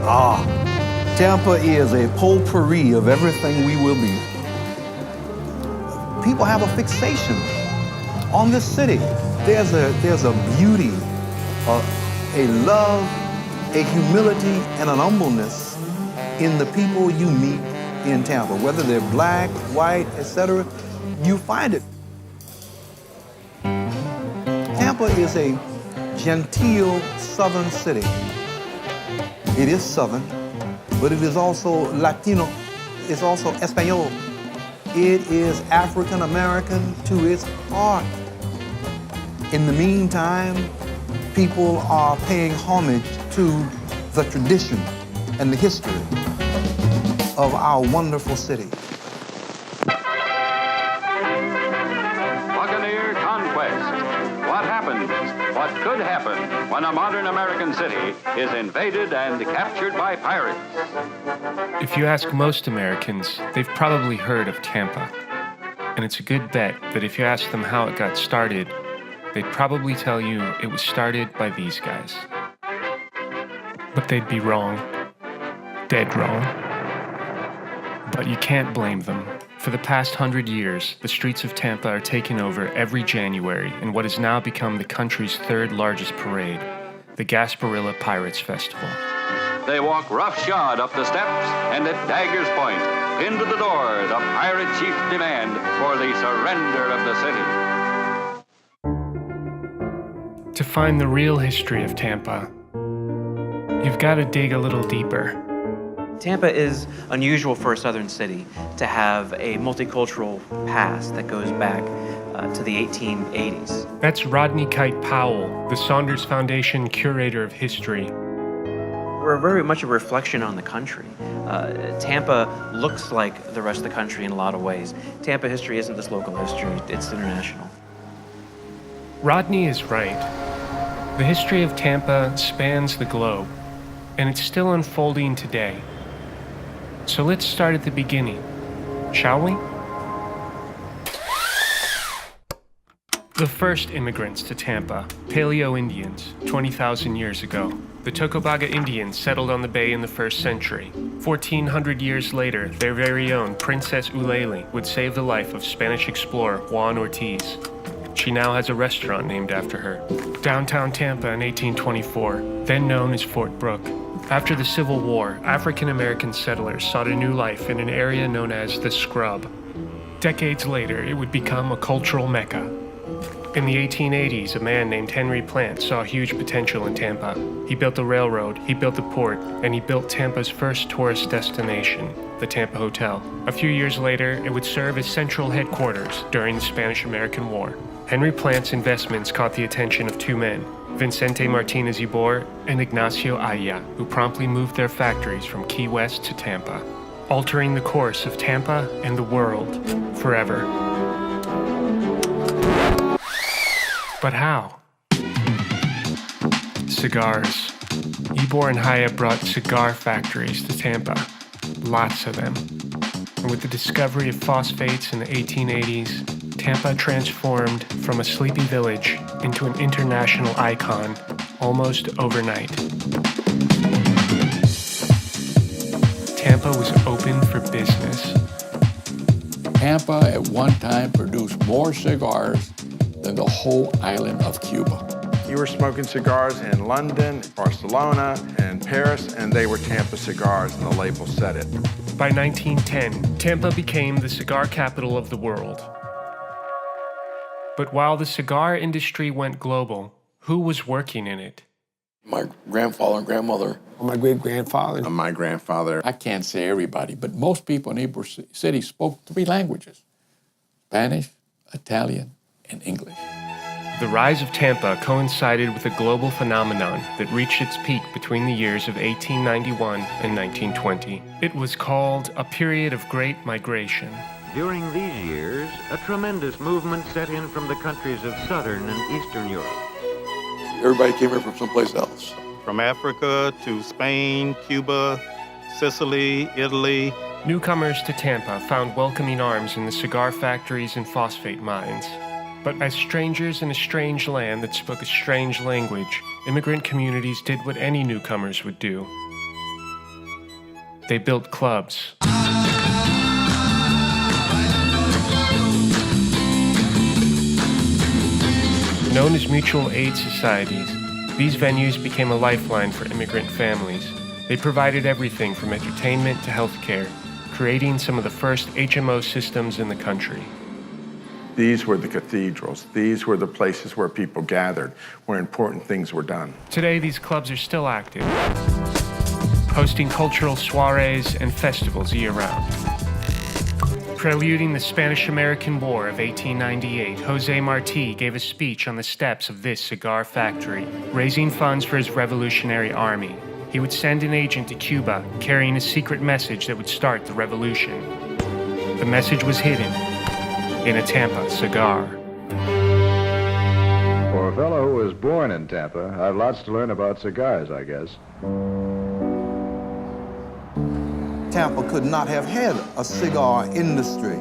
Ah, Tampa is a potpourri of everything we will be. People have a fixation on this city. There's a beauty, a love, a humility, and an humbleness in the people you meet in Tampa. Whether they're black, white, etc., you find it. Tampa is a genteel southern city. It is southern, but it is also Latino. It's also Espanol. It is African American to its heart. In the meantime, people are paying homage to the tradition and the history of our wonderful city. Buccaneer Conquest. What happens, what could happen when a modern American city is invaded and captured by pirates? If you ask most Americans, they've probably heard of Tampa. And it's a good bet that if you ask them how it got started, they'd probably tell you it was started by these guys. But they'd be wrong. Dead wrong. But you can't blame them. For the past 100 years, the streets of Tampa are taken over every January in what has now become the country's third largest parade, the Gasparilla Pirates Festival. They walk roughshod up the steps, and at dagger's point, into the door, the pirate chief's demand for the surrender of the city. To find the real history of Tampa, you've got to dig a little deeper. Tampa is unusual for a southern city to have a multicultural past that goes back to the 1880s. That's Rodney Kite Powell, the Saunders Foundation Curator of History. We're very much a reflection on the country. Tampa looks like the rest of the country in a lot of ways. Tampa history isn't just local history, it's international. Rodney is right. The history of Tampa spans the globe, and it's still unfolding today. So let's start at the beginning, shall we? The first immigrants to Tampa, Paleo Indians, 20,000 years ago. The Tocobaga Indians settled on the bay in the 1st century. 1,400 years later, their very own Princess Ulele would save the life of Spanish explorer Juan Ortiz. She now has a restaurant named after her. Downtown Tampa in 1824, then known as Fort Brooke. After the Civil War, African-American settlers sought a new life in an area known as the Scrub. Decades later, it would become a cultural mecca. In the 1880s, a man named Henry Plant saw huge potential in Tampa. He built the railroad, he built the port, and he built Tampa's first tourist destination, the Tampa Hotel. A few years later, it would serve as central headquarters during the Spanish-American War. Henry Plant's investments caught the attention of two men, Vicente Martinez Ybor and Ignacio Aya, who promptly moved their factories from Key West to Tampa, altering the course of Tampa and the world forever. But how? Cigars. Ybor and Aya brought cigar factories to Tampa, lots of them. And with the discovery of phosphates in the 1880s, Tampa transformed from a sleepy village into an international icon almost overnight. Tampa was open for business. Tampa at one time produced more cigars than the whole island of Cuba. You were smoking cigars in London, Barcelona, and Paris, and they were Tampa cigars, and the label said it. By 1910, Tampa became the cigar capital of the world. But while the cigar industry went global, who was working in it? My grandfather and grandmother. My great-grandfather. My grandfather. I can't say everybody, but most people in Ybor City spoke 3 languages: Spanish, Italian, and English. The rise of Tampa coincided with a global phenomenon that reached its peak between the years of 1891 and 1920. It was called a period of great migration. During these years, a tremendous movement set in from the countries of Southern and Eastern Europe. Everybody came here from someplace else. From Africa to Spain, Cuba, Sicily, Italy. Newcomers to Tampa found welcoming arms in the cigar factories and phosphate mines. But as strangers in a strange land that spoke a strange language, immigrant communities did what any newcomers would do. They built clubs. Known as mutual aid societies, these venues became a lifeline for immigrant families. They provided everything from entertainment to healthcare, creating some of the first HMO systems in the country. These were the cathedrals. These were the places where people gathered, where important things were done. Today, these clubs are still active, hosting cultural soirees and festivals year-round. Preluding the Spanish-American War of 1898, José Martí gave a speech on the steps of this cigar factory, raising funds for his revolutionary army. He would send an agent to Cuba, carrying a secret message that would start the revolution. The message was hidden in a Tampa cigar. For a fellow who was born in Tampa, I've lots to learn about cigars, I guess. Tampa could not have had a cigar industry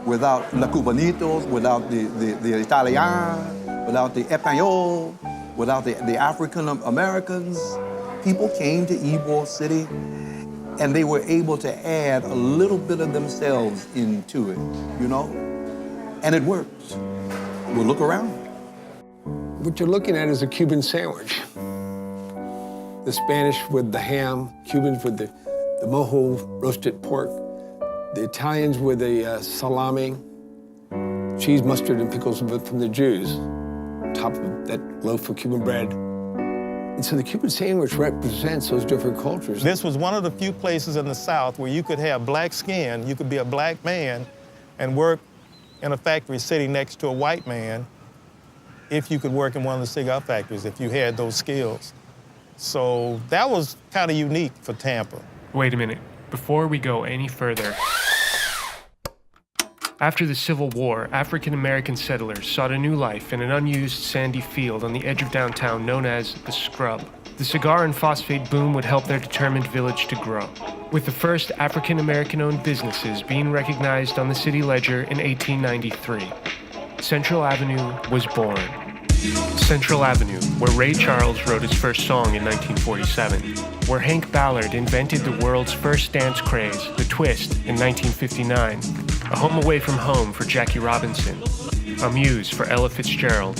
without La Cubanitos, without the Italian, without the Español, without the African Americans. People came to Ybor City and they were able to add a little bit of themselves into it, you know? And it worked. We'll look around. What you're looking at is a Cuban sandwich. The Spanish with the ham, Cubans with the mojo roasted pork, the Italians with the salami, cheese, mustard, and pickles from the Jews, top of that loaf of Cuban bread. And so the Cuban sandwich represents those different cultures. This was one of the few places in the South where you could have black skin, you could be a black man and work in a factory sitting next to a white man if you could work in one of the cigar factories, if you had those skills. So that was kind of unique for Tampa. Wait a minute. Before we go any further, after the Civil War, African-American settlers sought a new life in an unused sandy field on the edge of downtown known as the Scrub. The cigar and phosphate boom would help their determined village to grow, with the first African-American-owned businesses being recognized on the city ledger in 1893. Central Avenue was born. Central Avenue, where Ray Charles wrote his first song in 1947, where Hank Ballard invented the world's first dance craze, the twist, in 1959, a home away from home for Jackie Robinson, a muse for Ella Fitzgerald.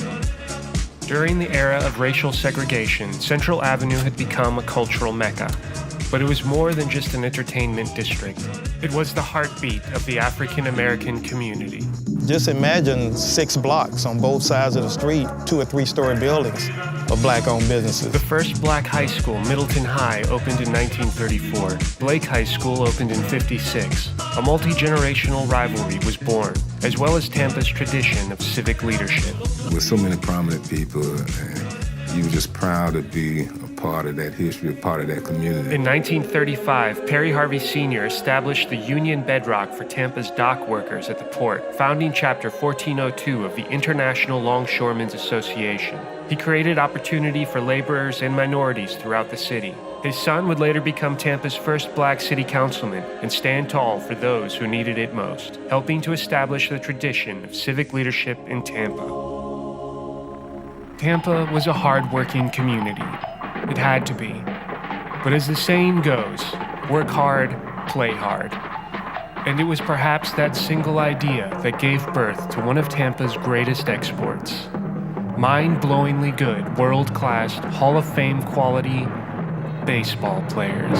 During the era of racial segregation, Central Avenue had become a cultural mecca, but it was more than just an entertainment district. It was the heartbeat of the African-American community. Just imagine 6 blocks on both sides of the street, 2- or 3-story buildings of black-owned businesses. The first black high school, Middleton High, opened in 1934. Blake High School opened in '56. A multi-generational rivalry was born, as well as Tampa's tradition of civic leadership. With so many prominent people, you were just proud to be a part of that history, a part of that community. In 1935, Perry Harvey Sr. established the Union Bedrock for Tampa's dock workers at the port, founding Chapter 1402 of the International Longshoremen's Association. He created opportunity for laborers and minorities throughout the city. His son would later become Tampa's first black city councilman and stand tall for those who needed it most, helping to establish the tradition of civic leadership in Tampa. Tampa was a hard-working community. It had to be. But as the saying goes, work hard, play hard. And it was perhaps that single idea that gave birth to one of Tampa's greatest exports. Mind-blowingly good, world-class, Hall of Fame quality baseball players.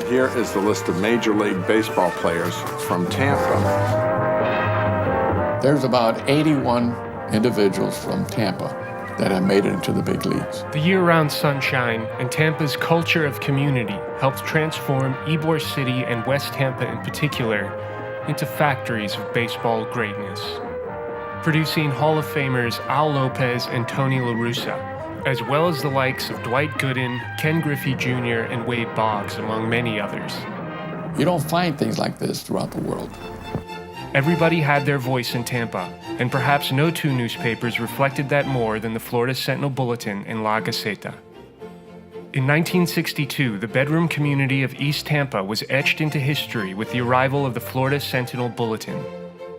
Here is the list of Major League Baseball players from Tampa. There's about 81 individuals from Tampa that have made it into the big leagues. The year-round sunshine and Tampa's culture of community helped transform Ybor City and West Tampa in particular into factories of baseball greatness, producing Hall of Famers Al Lopez and Tony La Russa, as well as the likes of Dwight Gooden, Ken Griffey Jr., and Wade Boggs, among many others. You don't find things like this throughout the world. Everybody had their voice in Tampa, and perhaps no two newspapers reflected that more than the Florida Sentinel Bulletin and La Gaceta. In 1962, the bedroom community of East Tampa was etched into history with the arrival of the Florida Sentinel Bulletin.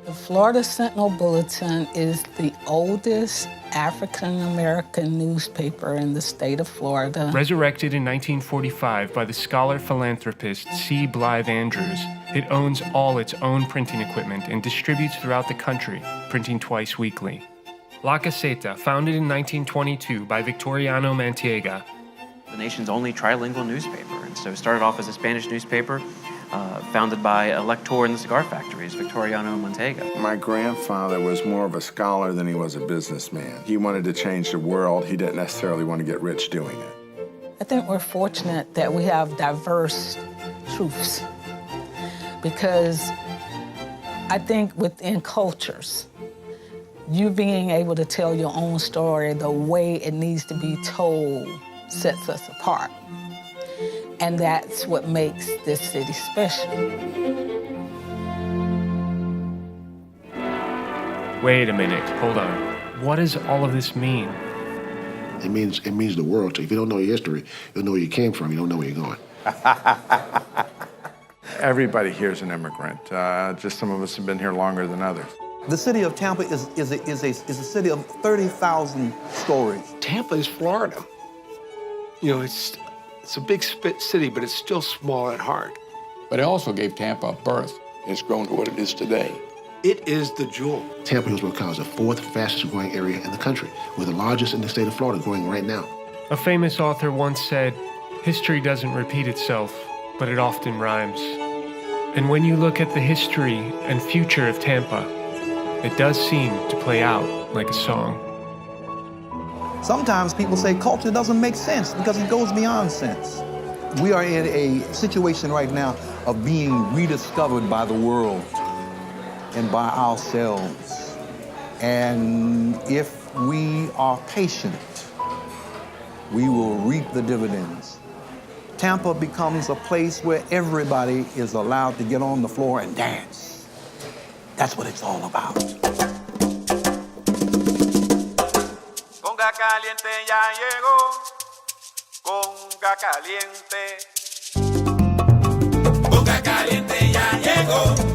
The Florida Sentinel Bulletin is the oldest African-American newspaper in the state of Florida. Resurrected in 1945 by the scholar-philanthropist C. Blythe Andrews, it owns all its own printing equipment and distributes throughout the country, printing twice weekly. La Gaceta, founded in 1922 by Victoriano Mantiega. The nation's only trilingual newspaper, and so it started off as a Spanish newspaper, founded by a lector in the cigar factories, Victoriano Mantiega. My grandfather was more of a scholar than he was a businessman. He wanted to change the world. He didn't necessarily want to get rich doing it. I think we're fortunate that we have diverse truths, because I think within cultures, you being able to tell your own story the way it needs to be told sets us apart. And that's what makes this city special. Wait a minute, hold on. What does all of this mean? It means the world to you. If you don't know your history, you'll know where you came from, you don't know where you're going. Everybody here is an immigrant. Just some of us have been here longer than others. The city of Tampa is a city of 30,000 stories. Tampa is Florida. You know, it's a big city, but it's still small at heart. But it also gave Tampa a birth. It's grown to what it is today. It is the jewel. Tampa Hillsborough County is the fourth fastest growing area in the country. We're the largest in the state of Florida, growing right now. A famous author once said, "History doesn't repeat itself, but it often rhymes." And when you look at the history and future of Tampa, it does seem to play out like a song. Sometimes people say culture doesn't make sense because it goes beyond sense. We are in a situation right now of being rediscovered by the world and by ourselves. And if we are patient, we will reap the dividends. Tampa becomes a place where everybody is allowed to get on the floor and dance. That's what it's all about. Conga caliente ya llegó, conga caliente. Conga caliente ya llegó.